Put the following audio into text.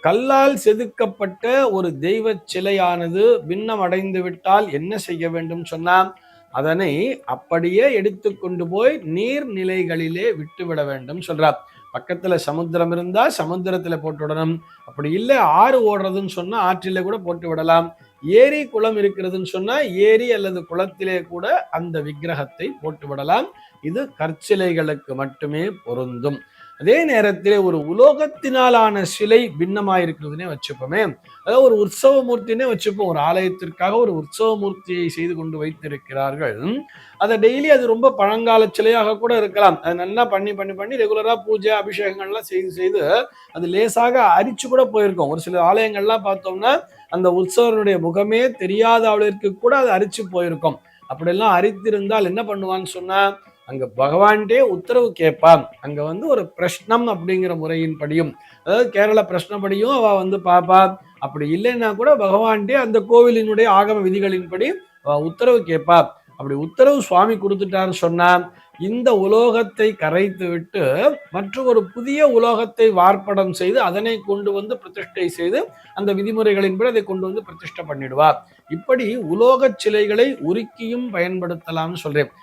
கல்லால் செதுக்கப்பட்ட ஒரு தெய்வ சிலையானது பின்னம் அடைந்து விட்டால் என்ன செய்ய வேண்டும் சொன்னா, அதனை அப்படியே எடுத்து கொண்டு போய் நீர்நிலைகளிலே விட்டுவிட வேண்டும் சொல்றார். பக்கத்துல சமுத்திரம் இருந்தா சமுத்திரத்துல போட்டு விடணும். அப்படி இல்லை ஆறு ஓடுறதுன்னு சொன்னா ஆற்றிலே கூட போட்டு விடலாம். ஏரி குளம் இருக்கிறதுன்னு சொன்னா ஏரி அல்லது குளத்திலே கூட அந்த விக்கிரகத்தை போட்டு விடலாம். இது கற்சிலைகளுக்கு மட்டுமே பொருந்தும். அதே நேரத்திலே ஒரு உலோகத்தினாலான சிலை பின்னமாயிருக்கிறதுனே வச்சுப்போமே, அதாவது ஒரு உற்சவ மூர்த்தினே வச்சுப்போம். ஒரு ஆலயத்திற்காக ஒரு உற்சவ மூர்த்தியை செய்து கொண்டு வைத்திருக்கிறார்கள். அதை டெய்லி அது ரொம்ப பழங்கால சிலையாக கூட இருக்கலாம். அது நல்லா பண்ணி பண்ணி பண்ணி ரெகுலரா பூஜை அபிஷேகங்கள்லாம் செய்து செய்து அது லேசாக அரிச்சு கூட போயிருக்கும். ஒரு சில ஆலயங்கள்லாம் பார்த்தோம்னா அந்த உற்சவருடைய முகமே தெரியாத அளவிற்கு கூட அது அரிச்சு போயிருக்கும். அப்படியெல்லாம் அரித்திருந்தால் என்ன பண்ணுவான்னு சொன்னா, அங்க பகவான்டே உத்தரவு கேட்பான். அங்க ஒரு பிரஷ்னம் அப்படிங்கிற முறையின்படியும், அதாவது கேரள பிரஷ்னப்படியும் அவ பாப்பா. அப்படி இல்லைன்னா கூட பகவான்டே அந்த கோவிலினுடைய ஆகம விதிகளின்படி உத்தரவு கேட்பா. அப்படி உத்தரவு சுவாமி கொடுத்துட்டான்னு சொன்னா, இந்த உலோகத்தை கரைத்து விட்டு மற்ற ஒரு புதிய உலோகத்தை வார்ப்படம் செய்து அதனை கொண்டு பிரதிஷ்டை செய்து அந்த விதிமுறைகளின்படி அதை கொண்டு பிரதிஷ்டை பண்ணிடுவார். இப்படி உலோக சிலைகளை உருக்கியும் பயன்படுத்தலாம்னு சொல்றேன்.